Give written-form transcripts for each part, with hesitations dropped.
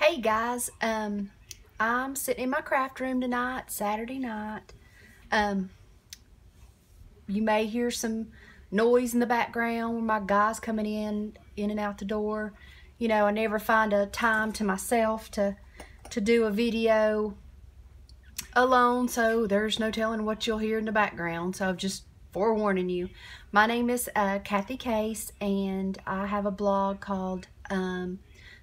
Hey guys, I'm sitting in my craft room tonight, Saturday night. You may hear some noise in the background when my guys coming in and out the door. You know, I never find a time to myself to do a video alone, so there's no telling what you'll hear in the background. So I'm just forewarning you. My name is Kathy Case, and I have a blog called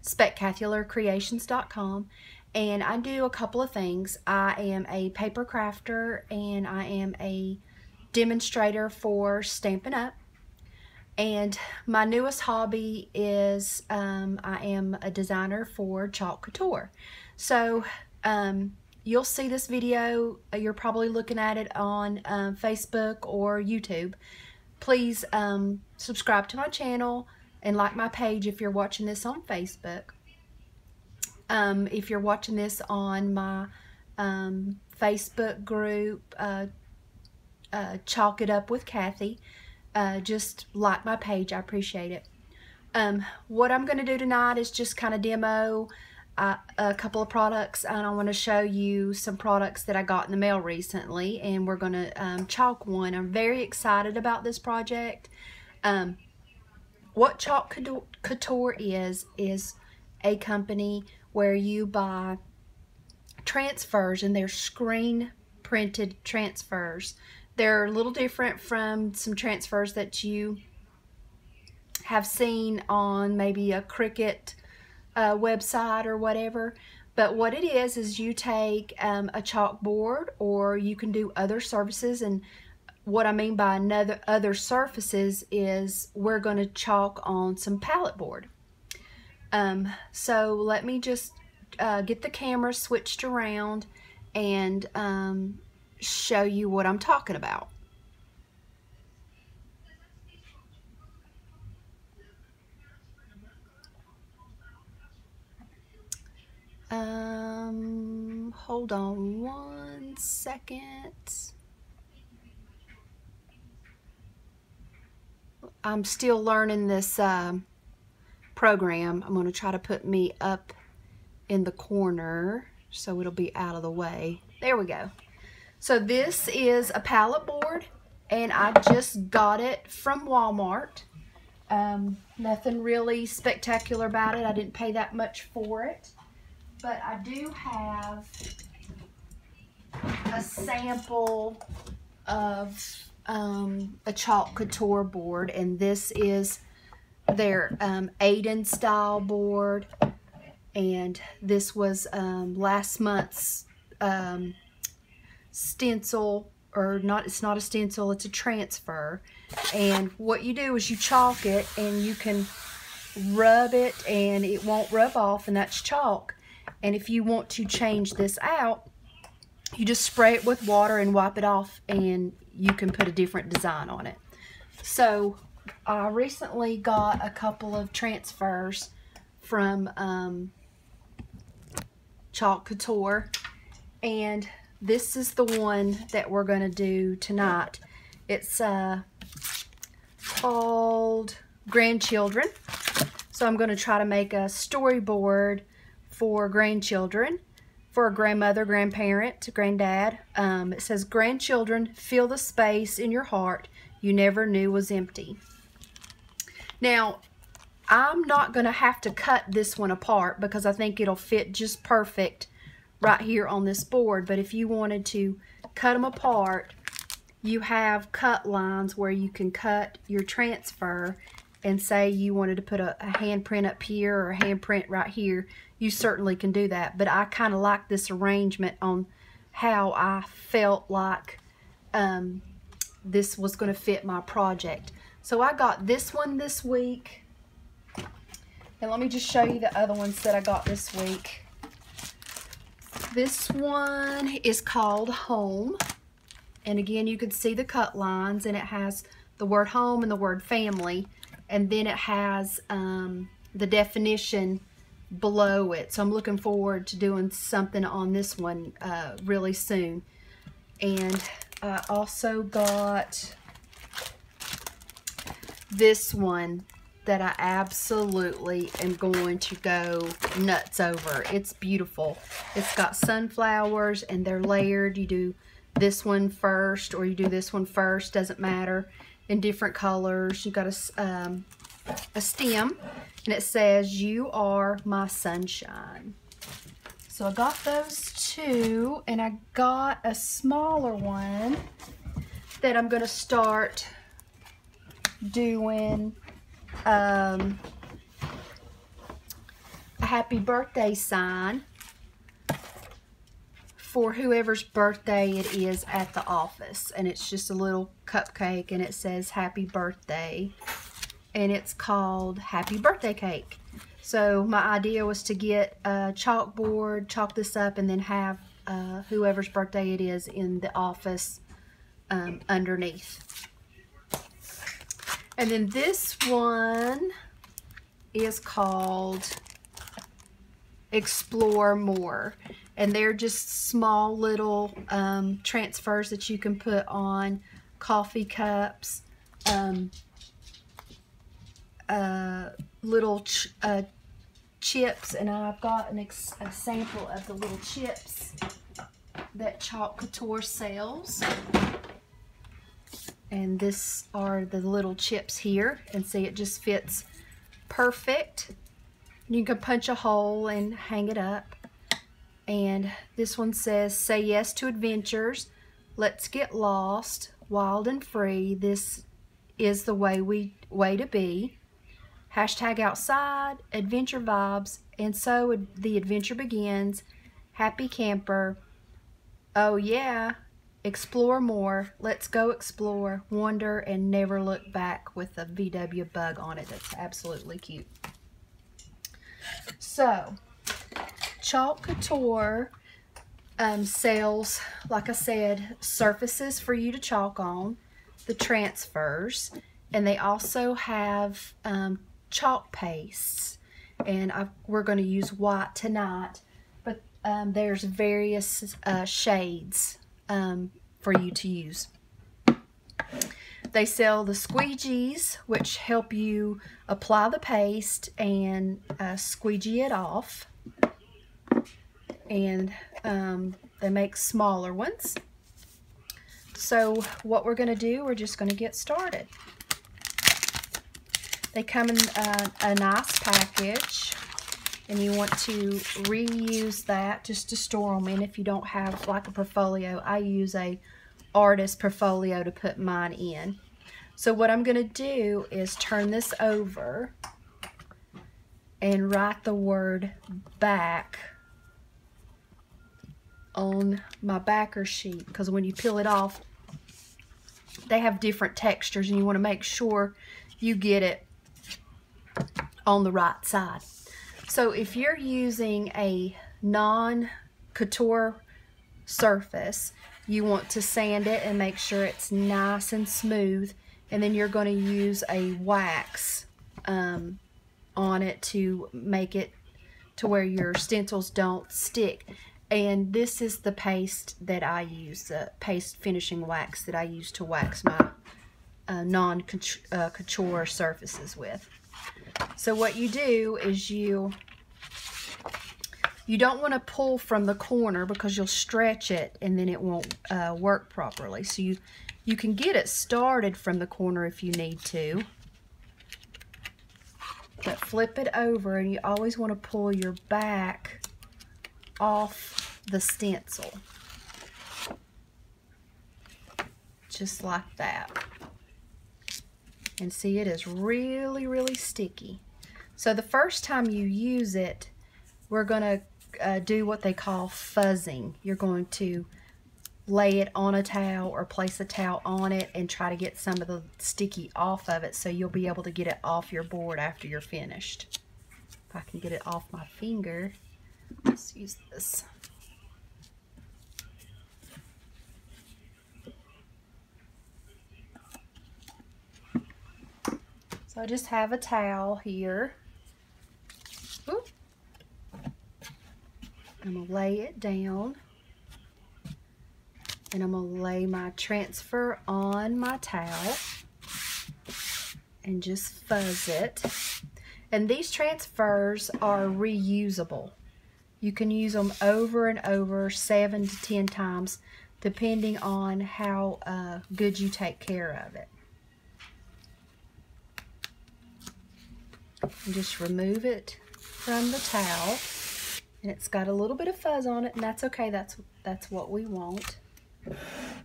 spectacularcreations.com, and I do a couple of things. I am a paper crafter, and I am a demonstrator for Stampin' Up! And my newest hobby is I am a designer for Chalk Couture. So you'll see this video, you're probably looking at it on Facebook or YouTube. Please subscribe to my channel and like my page if you're watching this on Facebook. If you're watching this on my Facebook group, Chalk It Up with Kathy, just like my page. I appreciate it. What I'm going to do tonight is just kind of demo a couple of products, and I want to show you some products that I got in the mail recently, and we're going to chalk one. I'm very excited about this project. What Chalk Couture is a company where you buy transfers, and they're screen printed transfers. They're a little different from some transfers that you have seen on maybe a Cricut website or whatever. But what it is you take a chalkboard, or you can do other surfaces. And what I mean by other surfaces is we're going to chalk on some palette board. So let me just get the camera switched around and show you what I'm talking about. Hold on one second. I'm still learning this program. I'm going to try to put me up in the corner so it'll be out of the way. There we go. So this is a palette board, and I just got it from Walmart. Nothing really spectacular about it. I didn't pay that much for it. But I do have a sample of a Chalk Couture board, and this is their Aiden style board, and this was last month's stencil, or not, it's not a stencil, it's a transfer. And what you do is you chalk it, and you can rub it and it won't rub off, and that's chalk. And if you want to change this out, you just spray it with water and wipe it off, and you can put a different design on it. So I recently got a couple of transfers from Chalk Couture, and this is the one that we're going to do tonight. It's called Grandchildren. So I'm going to try to make a storyboard for grandchildren, for a grandmother, grandparent, granddad. It says, "Grandchildren, fill the space in your heart you never knew was empty." Now, I'm not going to have to cut this one apart because I think it'll fit just perfect right here on this board. But if you wanted to cut them apart, you have cut lines where you can cut your transfer, and say you wanted to put a handprint up here or a handprint right here, you certainly can do that. But I kind of like this arrangement on how I felt like this was going to fit my project. So I got this one this week, and let me just show you the other ones that I got this week. This one is called Home, and again you can see the cut lines, and it has the word home and the word family, and then it has the definition below it. So I'm looking forward to doing something on this one really soon. And I also got this one. that I absolutely am going to go nuts over. It's beautiful. It's got sunflowers and they're layered. You do this one first or you do this one first, doesn't matter, in different colors. You got a stem and it says, "You are my sunshine." So I got those two, and I got a smaller one that I'm going to start doing a happy birthday sign for whoever's birthday it is at the office. And it's just a little cupcake and it says happy birthday, and it's called Happy Birthday Cake. So my idea was to get a chalkboard, chalk this up, and then have whoever's birthday it is in the office underneath. And then this one is called Explore More. And they're just small little transfers that you can put on coffee cups, little chips, and I've got a sample of the little chips that Chalk Couture sells. And this are the little chips here, and see, it just fits perfect. You can punch a hole and hang it up. And this one says, "Say yes to adventures. Let's get lost, wild and free. This is the way to be. Hashtag outside, adventure vibes, and so the adventure begins. Happy camper. Oh yeah, explore more. Let's go explore, wonder, and never look back," with a VW bug on it. That's absolutely cute. So, Chalk Couture sells, like I said, surfaces for you to chalk on, the transfers, and they also have chalk pastes, and we're going to use white tonight, but there's various shades for you to use. They sell the squeegees, which help you apply the paste and squeegee it off, and they make smaller ones. So what we're going to do, we're just going to get started. They come in a nice package, and you want to reuse that just to store them in if you don't have like a portfolio. I use a artist portfolio to put mine in. So what I'm going to do is turn this over and write the word back on my backer sheet, because when you peel it off, they have different textures, and you want to make sure you get it on the right side. So if you're using a non-couture surface, you want to sand it and make sure it's nice and smooth, and then you're going to use a wax on it to make it to where your stencils don't stick. And this is the paste that I use, the paste finishing wax that I use to wax my non-couture surfaces with. So what you do is you don't want to pull from the corner, because you'll stretch it and then it won't work properly. So you can get it started from the corner if you need to, but flip it over, and you always want to pull your back off the stencil, just like that. And see, it is really, really sticky. So the first time you use it, we're going to do what they call fuzzing. You're going to lay it on a towel or place a towel on it and try to get some of the sticky off of it, so you'll be able to get it off your board after you're finished. If I can get it off my finger, let's use this. So I just have a towel here. Ooh. I'm going to lay it down, and I'm going to lay my transfer on my towel. and just fuzz it. And these transfers are reusable. You can use them over and over 7 to 10 times depending on how good you take care of it. And just remove it from the towel. And it's got a little bit of fuzz on it, and that's okay. That's what we want.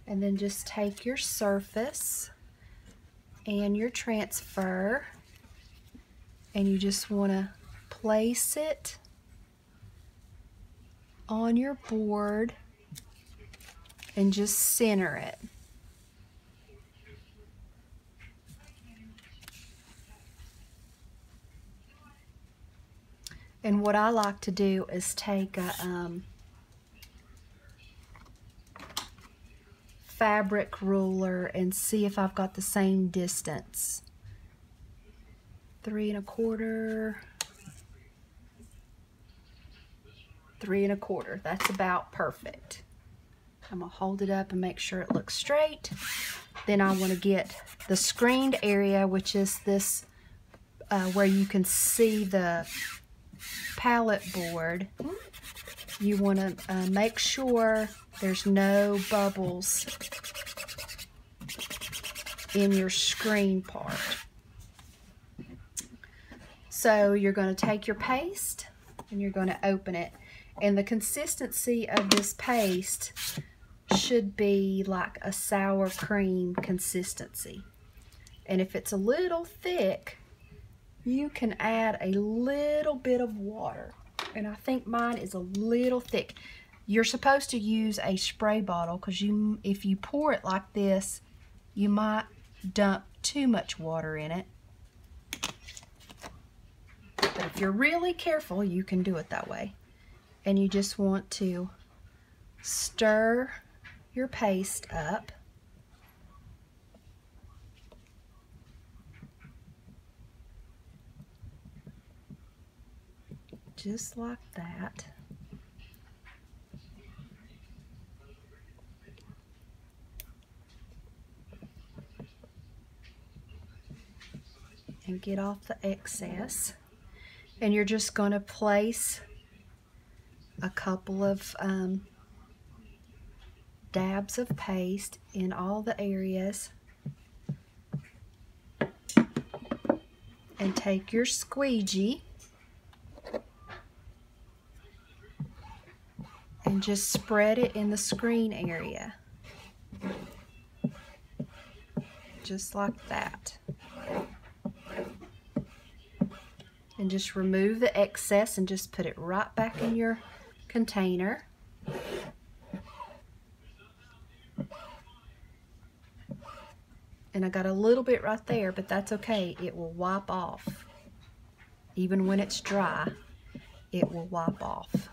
And then just take your surface and your transfer, and you just want to place it on your board and just center it. And what I like to do is take a fabric ruler and see if I've got the same distance. 3 1/4, 3 1/4. That's about perfect. I'm gonna hold it up and make sure it looks straight. Then I want to get the screened area, which is this where you can see the palette board. You want to make sure there's no bubbles in your screen part. So you're going to take your paste and you're going to open it. And the consistency of this paste should be like a sour cream consistency. And if it's a little thick, you can add a little bit of water. And I think mine is a little thick. You're supposed to use a spray bottle because if you pour it like this, you might dump too much water in it. But if you're really careful, you can do it that way. And you just want to stir your paste up. Just like that. And get off the excess. And you're just going to place a couple of dabs of paste in all the areas. And take your squeegee and just spread it in the screen area. Just like that. And just remove the excess and just put it right back in your container. And I got a little bit right there, but that's okay. It will wipe off. Even when it's dry, it will wipe off.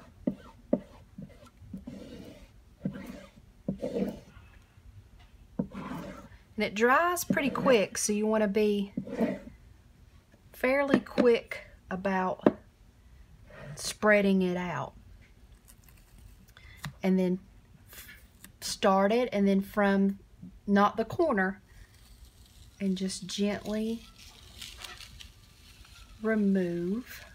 And it dries pretty quick, so you want to be fairly quick about spreading it out. And then start it, and then from not the corner, and just gently remove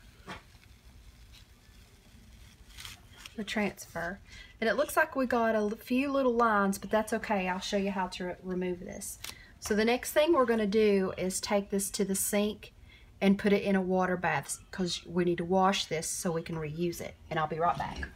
the transfer. And it looks like we got a few little lines, but that's okay. I'll show you how to remove this. So the next thing we're going to do is take this to the sink and put it in a water bath, because we need to wash this so we can reuse it. And I'll be right back.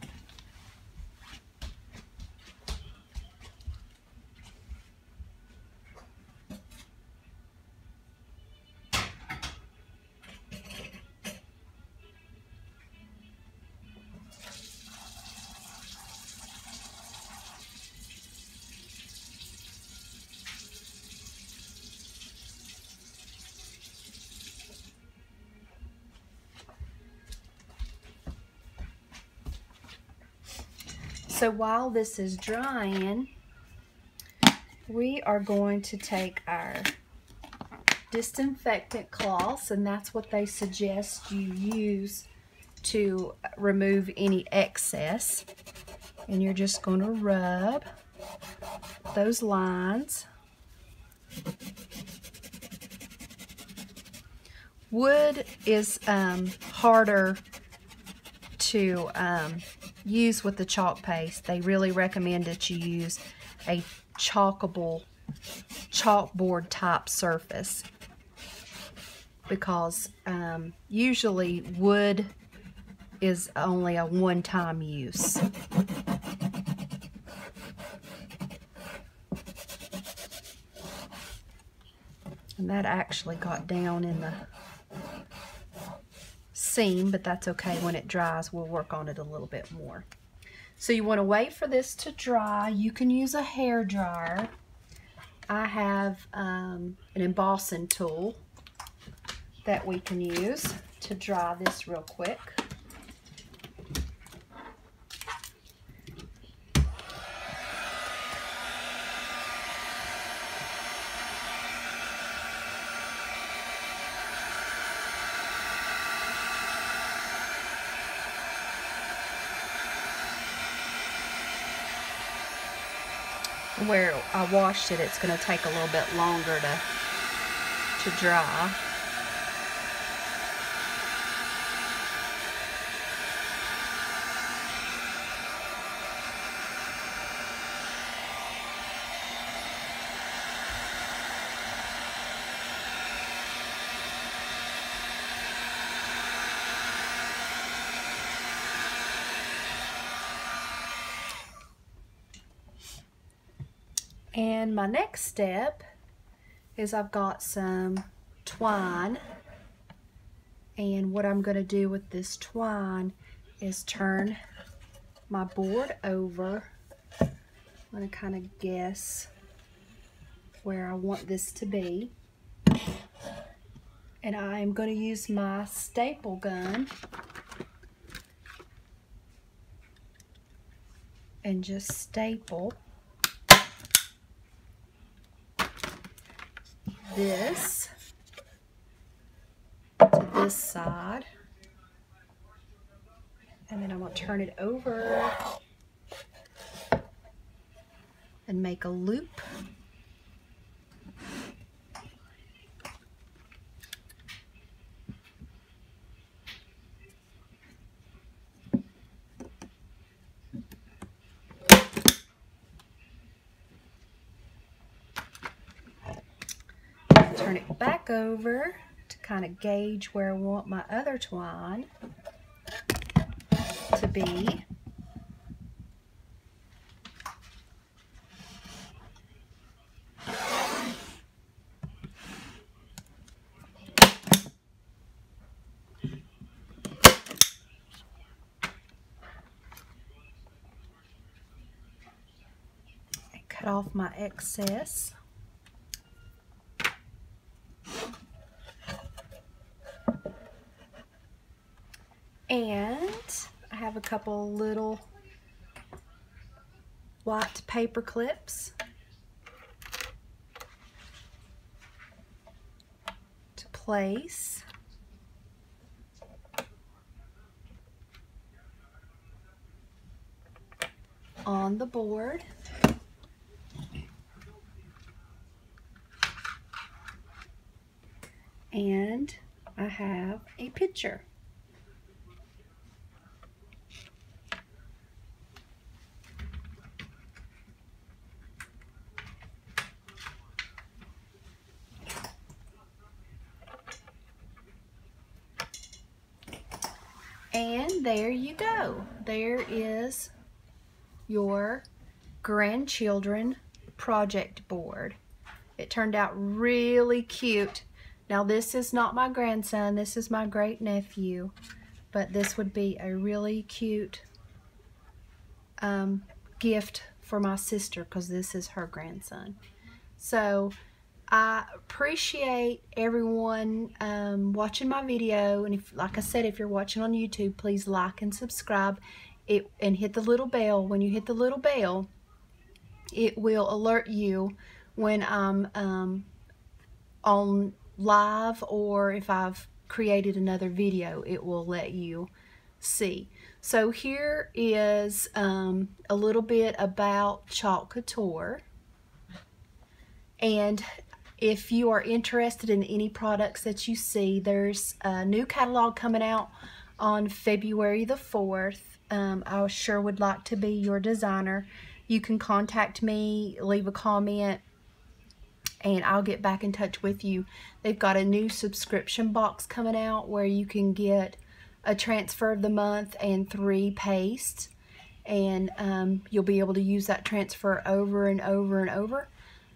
So while this is drying, we are going to take our disinfectant cloths, and that's what they suggest you use to remove any excess. And you're just going to rub those lines. Wood is harder to use with the chalk paste. They really recommend that you use a chalkboard type surface, because usually wood is only a one-time use. And that actually got down in the seam, but that's okay. When it dries, we'll work on it a little bit more. So you want to wait for this to dry. You can use a hair dryer. I have an embossing tool that we can use to dry this real quick. Where I washed it, it's going to take a little bit longer to dry. And my next step is I've got some twine, and what I'm going to do with this twine is turn my board over. I'm going to kind of guess where I want this to be, and I'm going to use my staple gun and just staple this to this side, and then I'm going to turn it over and make a loop. Turn it back over to kind of gauge where I want my other twine to be. And cut off my excess. And I have a couple little white paper clips to place on the board. And I have a picture. And there you go. There is your grandchildren project board. It turned out really cute. Now this is not my grandson, this is my great nephew, but this would be a really cute gift for my sister, because this is her grandson. So I appreciate everyone watching my video, and if, like I said, if you're watching on YouTube, please like and subscribe and hit the little bell. When you hit the little bell, it will alert you when I'm on live, or if I've created another video, it will let you see. So here is a little bit about Chalk Couture, and if you are interested in any products that you see, there's a new catalog coming out on February the 4th. I sure would like to be your designer. You can contact me, leave a comment, and I'll get back in touch with you. They've got a new subscription box coming out where you can get a transfer of the month and 3 pastes, and you'll be able to use that transfer over and over and over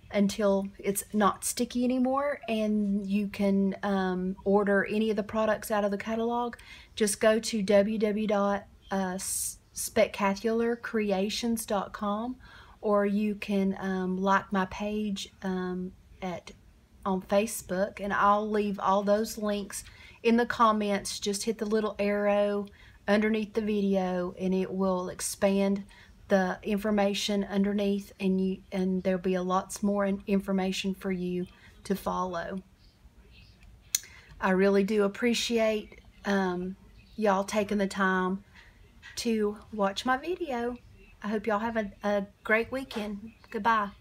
until it's not sticky anymore, and you can order any of the products out of the catalog. Just go to www.spectacularcreations.com, or you can like my page on Facebook, and I'll leave all those links in the comments. Just hit the little arrow underneath the video and it will expand the information underneath, and there'll be lots more information for you to follow. I really do appreciate y'all taking the time to watch my video. I hope y'all have a great weekend. Goodbye.